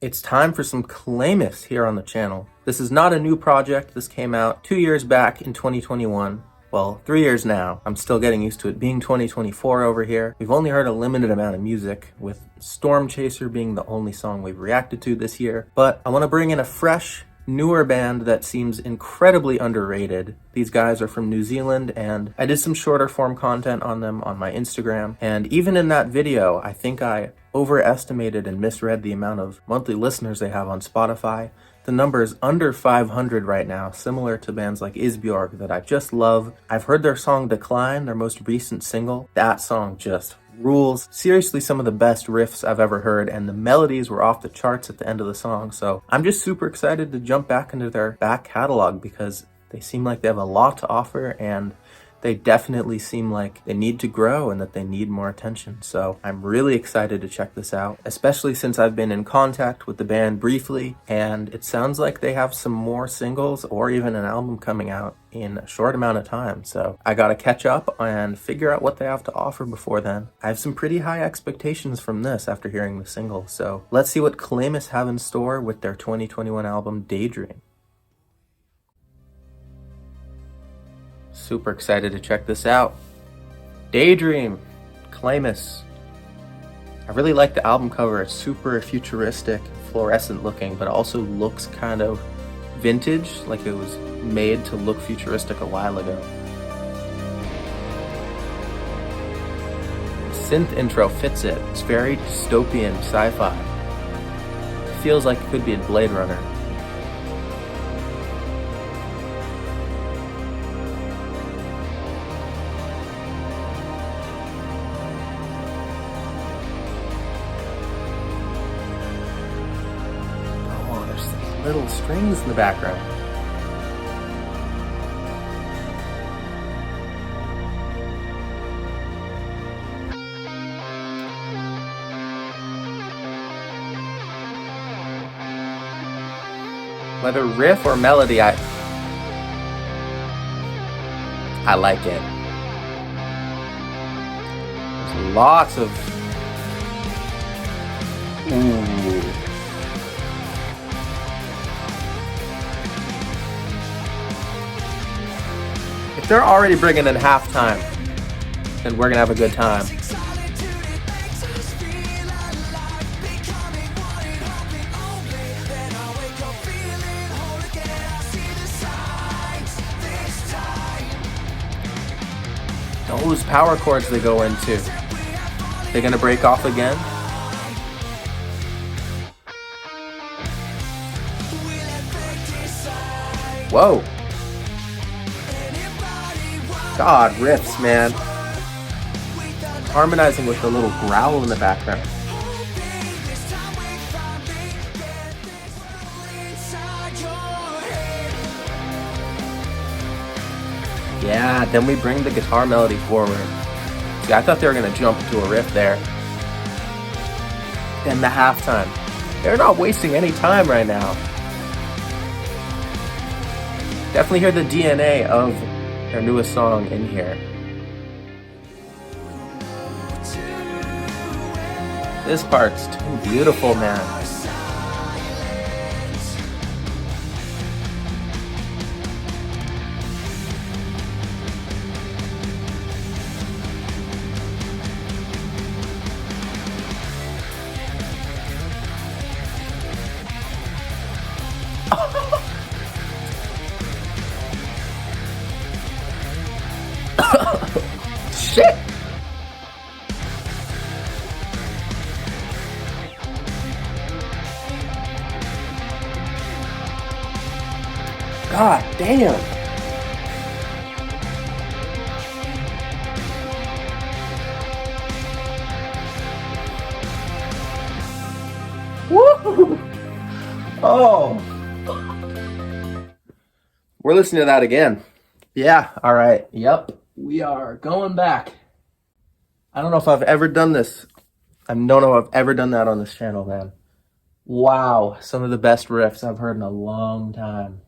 It's time for some Clæmus here on the channel. This is not a new project. This came out 2 years back in 2021. Well, 3 years now. I'm still getting used to it being 2024 over here. We've only heard a limited amount of music, with Storm Chaser being the only song we've reacted to this year. But I want to bring in a fresh, newer band that seems incredibly underrated. These guys are from New Zealand, and I did some shorter form content on them on my Instagram. And even in that video, I think I overestimated and misread the amount of monthly listeners they have on Spotify. The number is under 500 right now, similar to bands like Isbjorg that I just love. I've heard their song Decline, their most recent single. That song just rules. Seriously, some of the best riffs I've ever heard, and the melodies were off the charts at the end of the song. So I'm just super excited to jump back into their back catalog because they seem like they have a lot to offer, and they definitely seem like they need to grow and that they need more attention. So I'm really excited to check this out, especially since I've been in contact with the band briefly, and it sounds like they have some more singles or even an album coming out in a short amount of time. So I gotta catch up and figure out what they have to offer before then. I have some pretty high expectations from this after hearing the single. So let's see what Clæmus have in store with their 2021 album Daydream. Super excited to check this out. Daydream, Clæmus. I really like the album cover. It's super futuristic, fluorescent looking, but also looks kind of vintage, like it was made to look futuristic a while ago. Synth intro fits it. It's very dystopian sci-fi. Feels like it could be a Blade Runner. Little strings in the background. Whether riff or melody, I like it. There's lots of ooh. If they're already bringing in halftime, then we're gonna have a good time. Those power chords they go into, they're gonna break off again. Whoa. God, riffs, man. Harmonizing with the little growl in the background. Yeah, then we bring the guitar melody forward. See, I thought they were gonna jump into a riff there. Then the halftime. They're not wasting any time right now. Definitely hear the DNA of their newest song in here. This part's too beautiful, man. Shit! God damn! Woo! Oh! We're listening to that again. Yeah, alright, yep. We are going back. I don't know if I've ever done this. I don't know if I've ever done that on this channel, man. Wow, some of the best riffs I've heard in a long time.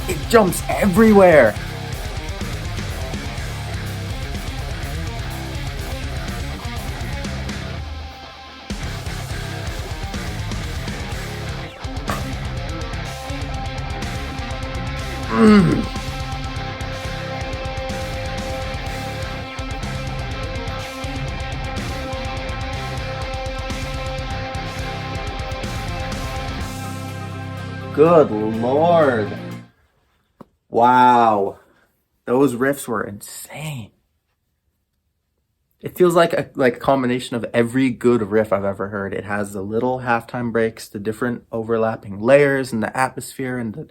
It jumps everywhere. Good Lord. Wow. Those riffs were insane. It feels like a combination of every good riff I've ever heard. It has the little halftime breaks, the different overlapping layers, and the atmosphere, and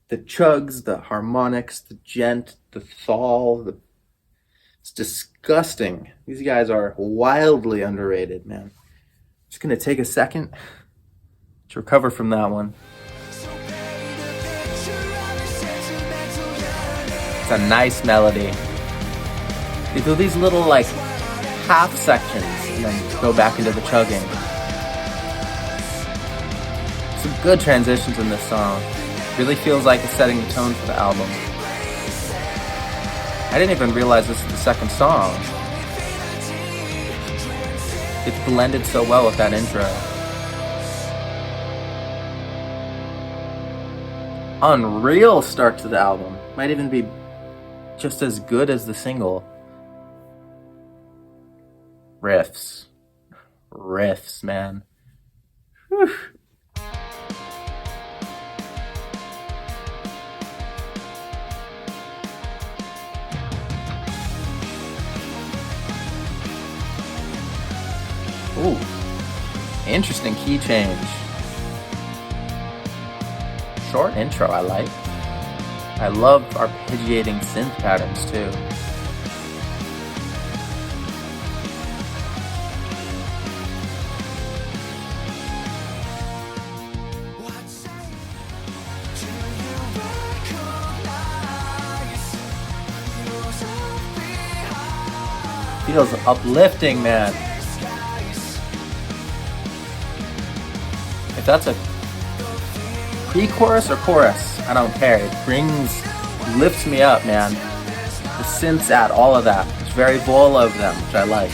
the chugs, the harmonics, the gent, the thal. It's disgusting. These guys are wildly underrated, man. Just gonna take a second to recover from that one. It's a nice melody. They do these little like half sections and then go back into the chugging. Some good transitions in this song. Really feels like it's setting the tone for the album. I didn't even realize this is the second song. It's blended so well with that intro. Unreal start to the album. Might even be just as good as the single. Riffs, man. Whew. Ooh, interesting key change. Short intro, I like. I love arpeggiating synth patterns too. Feels uplifting, man. If that's a pre-chorus or chorus, I don't care. It lifts me up, man. The synths add all of that. There's very vola of them, which I like.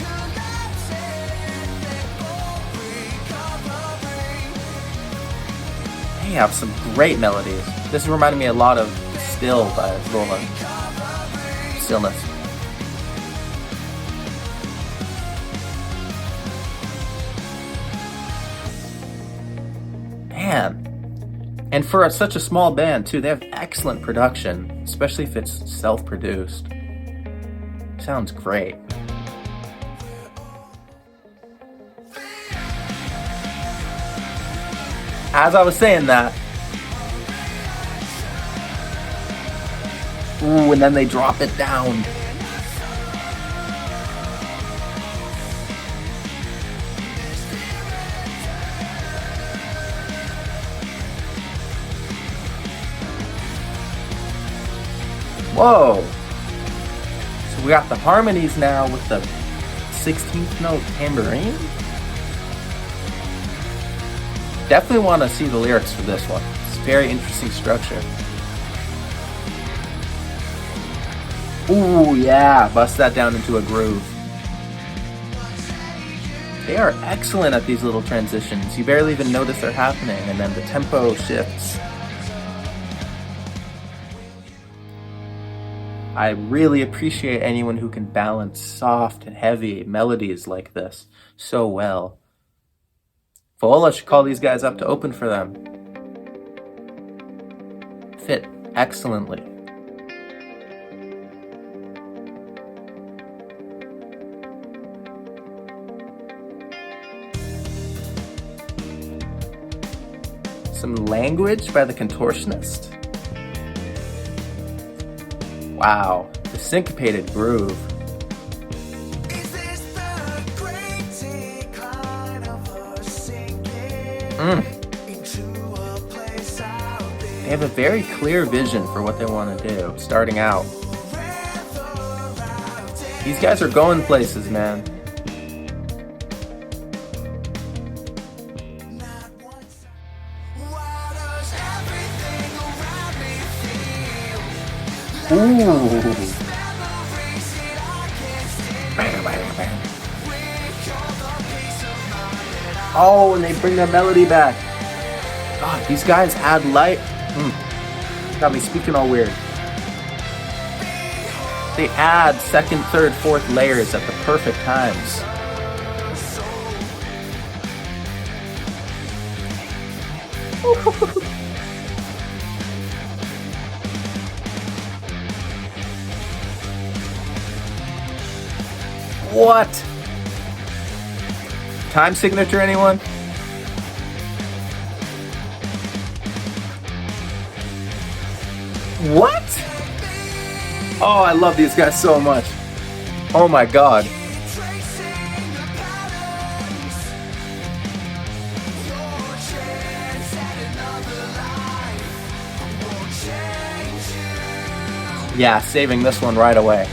They have some great melodies. This reminded me a lot of Still by Vola. Stillness. Man. And for such a small band too, they have excellent production, especially if it's self-produced. Sounds great. As I was saying that, ooh, and then they drop it down. Whoa! So we got the harmonies now with the 16th note tambourine. Definitely want to see the lyrics for this one. It's a very interesting structure. Ooh, yeah, bust that down into a groove. They are excellent at these little transitions. You barely even notice they're happening, and then the tempo shifts. I really appreciate anyone who can balance soft and heavy melodies like this so well. Vola should call these guys up to open for them. Fit excellently. Some Language by the Contortionist. Wow, the syncopated groove. They have a very clear vision for what they want to do, starting out. These guys are going places, man. Ooh. Oh, and they bring their melody back. God, these guys add light. Got me speaking all weird. They add second, third, fourth layers at the perfect times. What? Time signature, anyone? What? Oh, I love these guys so much. Oh my god. Yeah, saving this one right away.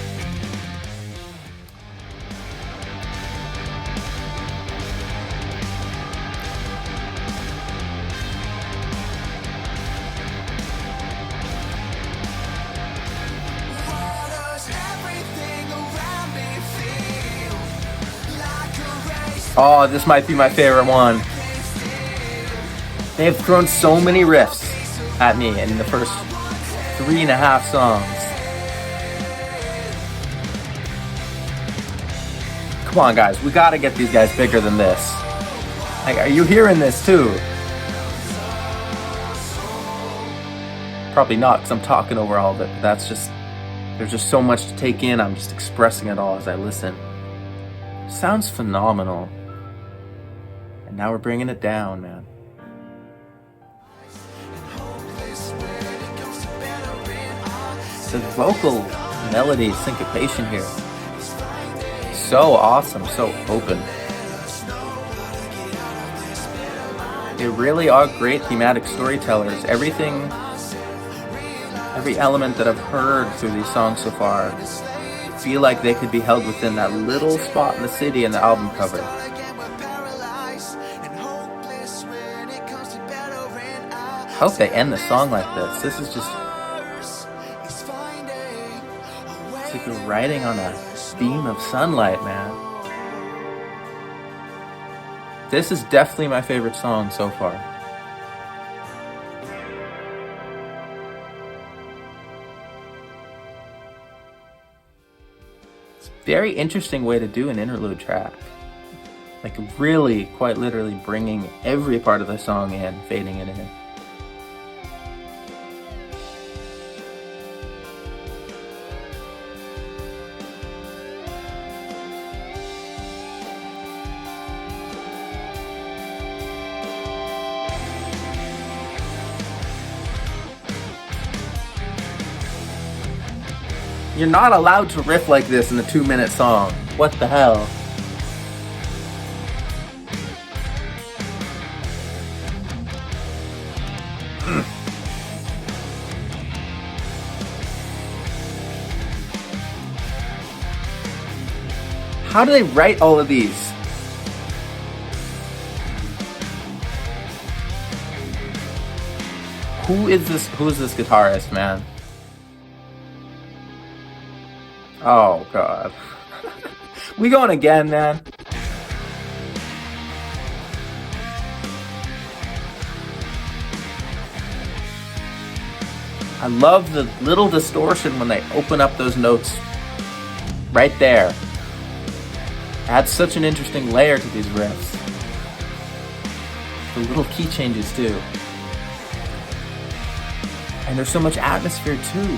Oh, this might be my favorite one. They have thrown so many riffs at me in the first 3.5 songs. Come on, guys. We gotta get these guys bigger than this. Like, are you hearing this too? Probably not, because I'm talking over all of it. But that's just... there's just so much to take in. I'm just expressing it all as I listen. Sounds phenomenal. And now we're bringing it down, man. The vocal melody syncopation here. So awesome, so open. They really are great thematic storytellers. Every element that I've heard through these songs so far feel like they could be held within that little spot in the city in the album cover. I hope they end the song like this. This is just... it's like you're riding on a beam of sunlight, man. This is definitely my favorite song so far. It's a very interesting way to do an interlude track. Like really, quite literally bringing every part of the song in, fading it in. You're not allowed to riff like this in a 2-minute song. What the hell? How do they write all of these? Who is this guitarist, man? Oh god. We going again, man. I love the little distortion when they open up those notes right there. Adds such an interesting layer to these riffs. The little key changes too. And there's so much atmosphere too.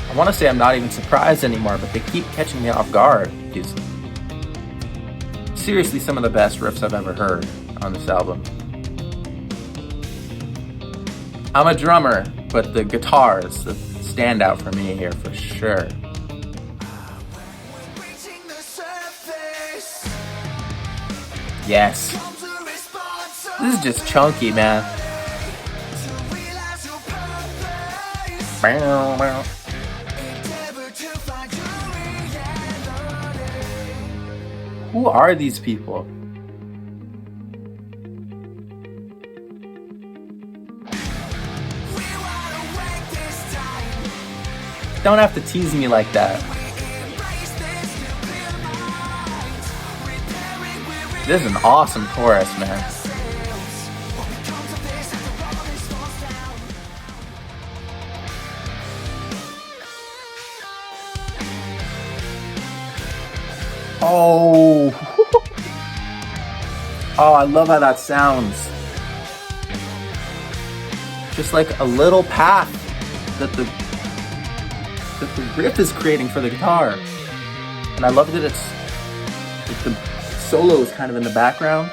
I want to say I'm not even surprised anymore, but they keep catching me off guard. It's seriously some of the best riffs I've ever heard on this album. I'm a drummer, but the guitars stand out for me here for sure. Yes. This is just chunky, man. Who are these people? Don't have to tease me like that. This is an awesome chorus, man. Oh, oh, I love how that sounds. Just like a little path that the riff is creating for the guitar. And I love that it's like the solo is kind of in the background.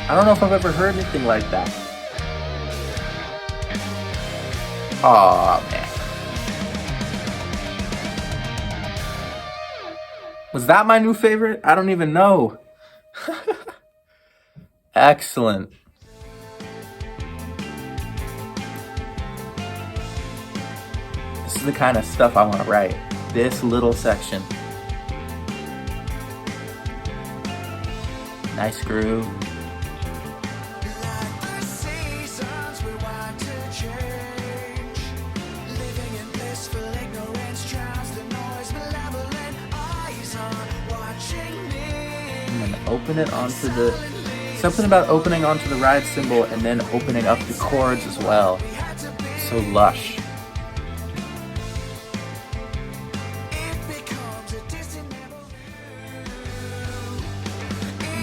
I don't know if I've ever heard anything like that. Oh man. Was that my new favorite? I don't even know. Excellent. This is the kind of stuff I want to write. This little section. Nice groove. And then open it onto the... Something about opening onto the ride cymbal and then opening up the chords as well. So lush.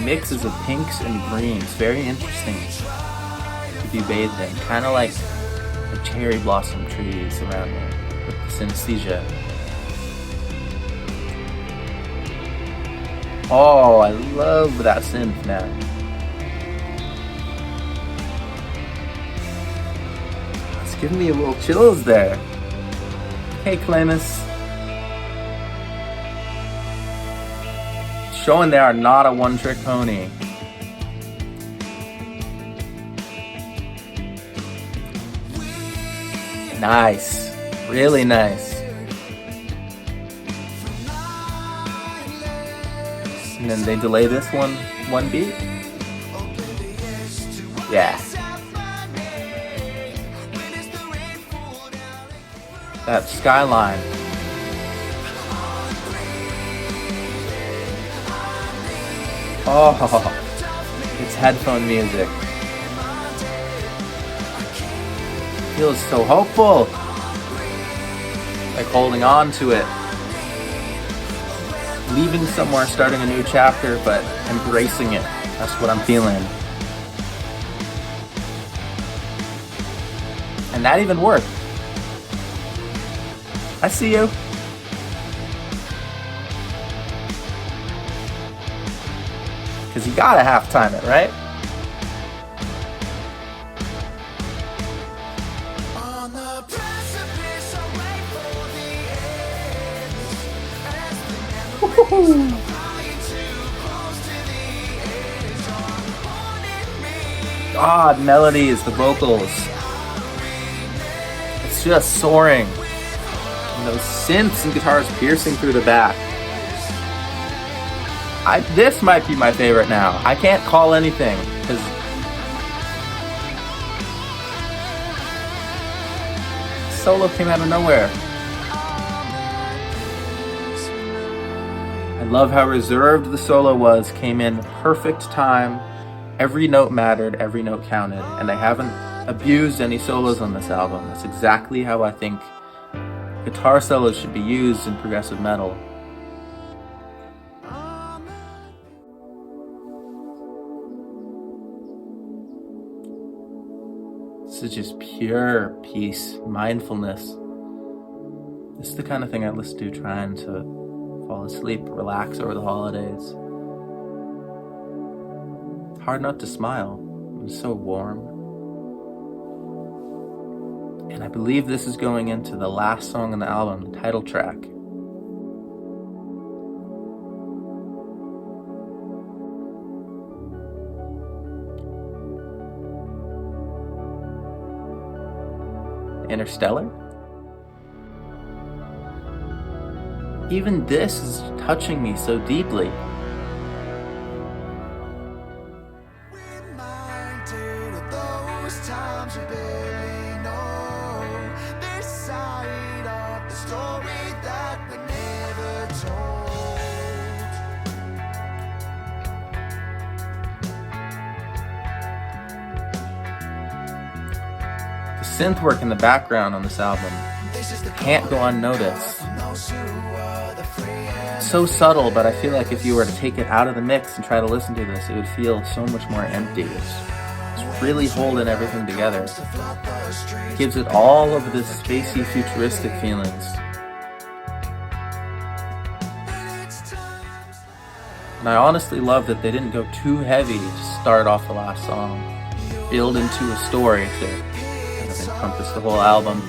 Mixes of pinks and greens, very interesting to be bathed in, kind of like the cherry blossom trees around there with the synesthesia. Oh, I love that synth, man. It's giving me a little chills there. Hey, Clæmus. Showing they are not a one-trick pony. Nice. Really nice. And then they delay this one beat. Yeah. That skyline. Oh, it's headphone music. Feels so hopeful. Like holding on to it. Leaving somewhere, starting a new chapter, but embracing it. That's what I'm feeling. And that even worked. I see you. Because you gotta half time it, right? God, melodies, the vocals. It's just soaring. And those synths and guitars piercing through the back. This might be my favorite now. I can't call anything because solo came out of nowhere. I love how reserved the solo was. Came in perfect time. Every note mattered, every note counted, and they haven't abused any solos on this album. That's exactly how I think guitar solos should be used in progressive metal. This is just pure peace, mindfulness. This is the kind of thing I listen to trying to fall asleep, relax over the holidays. It's hard not to smile. It's so warm. And I believe this is going into the last song on the album, the title track. Interstellar? Even this is touching me so deeply. synth work in the background on this album can't go unnoticed. So subtle, but I feel like if you were to take it out of the mix and try to listen to this, it would feel so much more empty. It's really holding everything together. It gives it all of this spacey, futuristic feelings. And I honestly love that they didn't go too heavy to start off the last song. Build into a story to kind of encompass the whole album.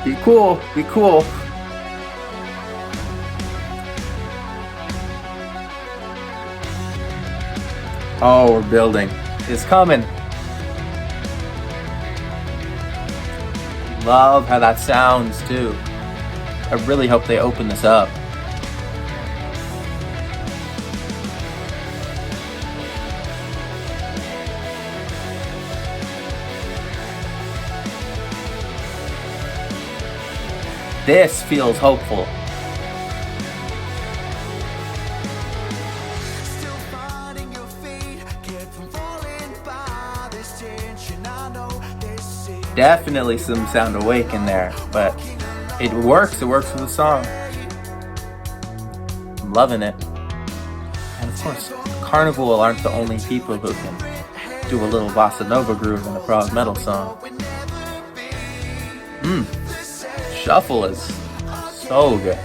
Be cool, be cool. Oh, we're building. It's coming. Love how that sounds too. I really hope they open this up. This feels hopeful. Definitely some sound awake in there, but it works for the song. I'm loving it. And of course, Carnival aren't the only people who can do a little bossa nova groove in a prog metal song. Shuffle is so good.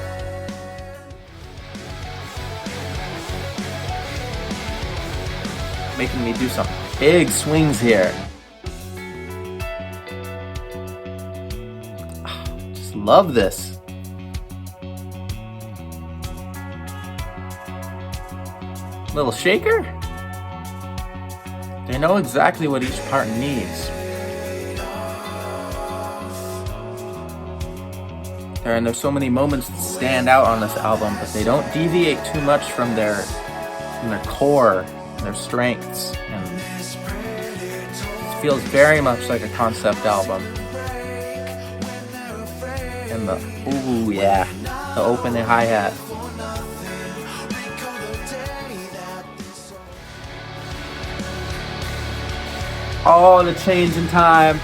Making me do some big swings here. Just love this. Little shaker? They know exactly what each part needs. And there's so many moments that stand out on this album, but they don't deviate too much from their core, their strengths. And it feels very much like a concept album. And the opening hi-hat. Oh, the change in time.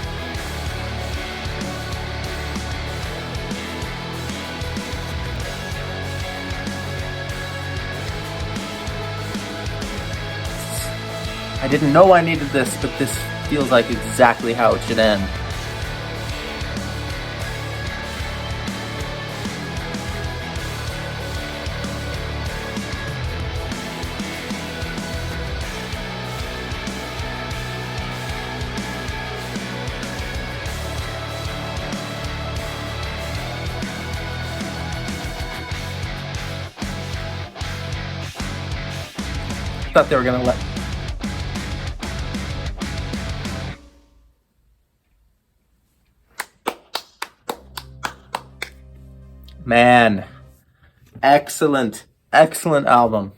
I didn't know I needed this, but this feels like exactly how it should end. I thought they were gonna let Man, excellent album.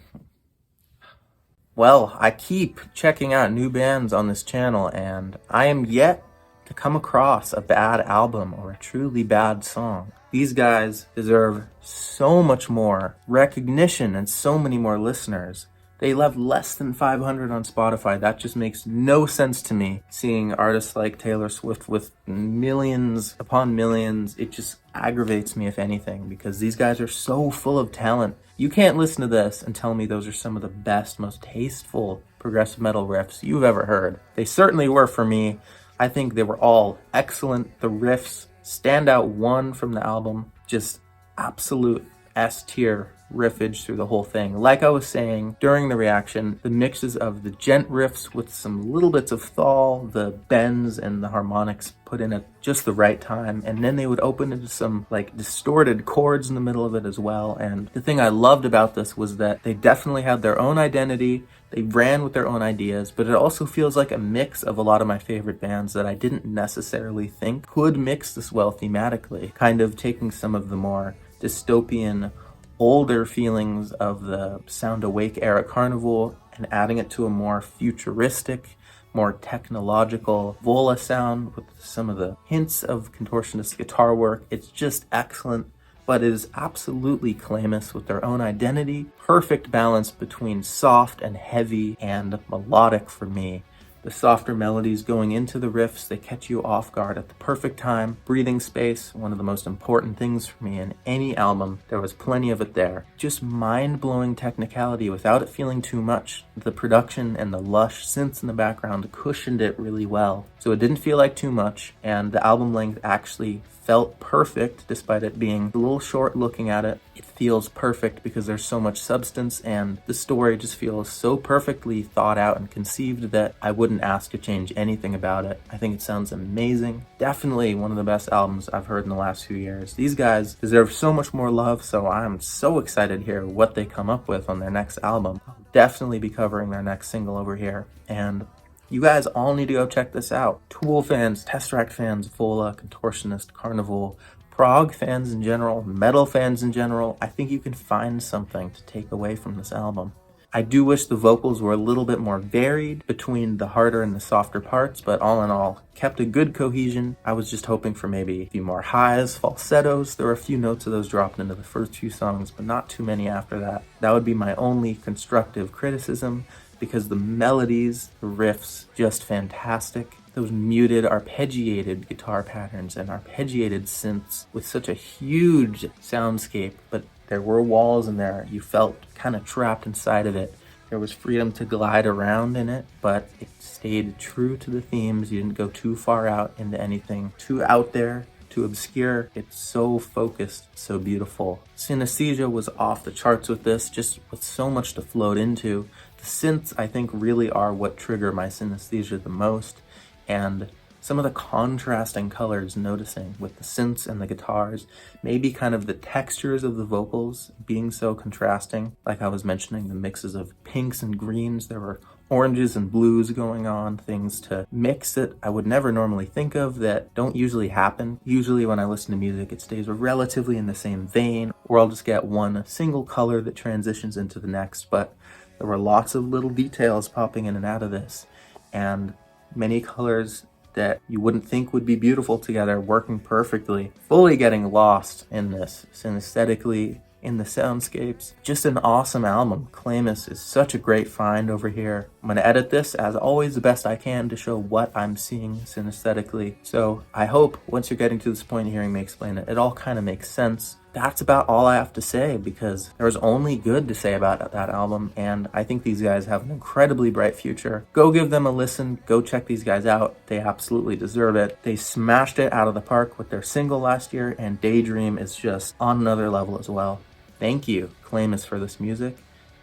Well, I keep checking out new bands on this channel, and I am yet to come across a bad album or a truly bad song. These guys deserve so much more recognition and so many more listeners. They have less than 500 on Spotify. That just makes no sense to me. Seeing artists like Taylor Swift with millions upon millions, it just aggravates me, if anything, because these guys are so full of talent. You can't listen to this and tell me those are some of the best, most tasteful progressive metal riffs you've ever heard. They certainly were for me. I think they were all excellent. The riffs stand out one from the album. Just absolute S-tier riffage through the whole thing. Like I was saying during the reaction, the mixes of the gent riffs with some little bits of thal, the bends and the harmonics put in at just the right time, and then they would open into some like distorted chords in the middle of it as well. And the thing I loved about this was that they definitely had their own identity. They ran with their own ideas, but it also feels like a mix of a lot of my favorite bands that I didn't necessarily think could mix this well thematically, kind of taking some of the more dystopian, older feelings of the Sound Awake era Carnival and adding it to a more futuristic, more technological Vola sound with some of the hints of contortionist guitar work. It's just excellent, but it is absolutely Clæmus with their own identity. Perfect balance between soft and heavy and melodic for me. The softer melodies going into the riffs, they catch you off guard at the perfect time. Breathing space, one of the most important things for me in any album. There was plenty of it there. Just mind-blowing technicality without it feeling too much. The production and the lush synths in the background cushioned it really well. So it didn't feel like too much, and the album length actually felt perfect despite it being a little short looking at it. It feels perfect because there's so much substance, and the story just feels so perfectly thought out and conceived that I wouldn't ask to change anything about it. I think it sounds amazing. Definitely one of the best albums I've heard in the last few years. These guys deserve so much more love, so I'm so excited to hear what they come up with on their next album. I'll definitely be covering their next single over here, and you guys all need to go check this out. Tool fans, Tesseract fans, Vola, Contortionist, Carnival, prog fans in general, metal fans in general, I think you can find something to take away from this album. I do wish the vocals were a little bit more varied between the harder and the softer parts, but all in all, kept a good cohesion. I was just hoping for maybe a few more highs, falsettos. There were a few notes of those dropped into the first few songs, but not too many after that. That would be my only constructive criticism, because the melodies, the riffs, just fantastic. Those muted, arpeggiated guitar patterns and arpeggiated synths with such a huge soundscape, but there were walls in there. You felt kind of trapped inside of it. There was freedom to glide around in it, but it stayed true to the themes. You didn't go too far out into anything too out there, too obscure. It's so focused, so beautiful. Synesthesia was off the charts with this, just with so much to float into. The synths, I think, really are what trigger my synesthesia the most, and some of the contrasting colors noticing with the synths and the guitars, maybe kind of the textures of the vocals being so contrasting. Like I was mentioning, the mixes of pinks and greens, there were oranges and blues going on, things to mix that I would never normally think of, that don't usually happen. Usually when I listen to music, it stays relatively in the same vein, or I'll just get one single color that transitions into the next, but there were lots of little details popping in and out of this, and many colors that you wouldn't think would be beautiful together, working perfectly, fully getting lost in this, synesthetically, in the soundscapes. Just an awesome album. Clæmus is such a great find over here. I'm going to edit this, as always, the best I can to show what I'm seeing synesthetically. So I hope once you're getting to this point hearing me explain it, it all kind of makes sense. That's about all I have to say, because there's only good to say about that album, and I think these guys have an incredibly bright future. Go give them a listen. Go check these guys out. They absolutely deserve it. They smashed it out of the park with their single last year, and Daydream is just on another level as well. Thank you, Clæmus, for this music,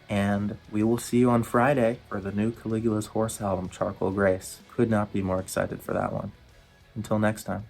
and we will see you on Friday for the new Caligula's Horse album, Charcoal Grace. Could not be more excited for that one. Until next time.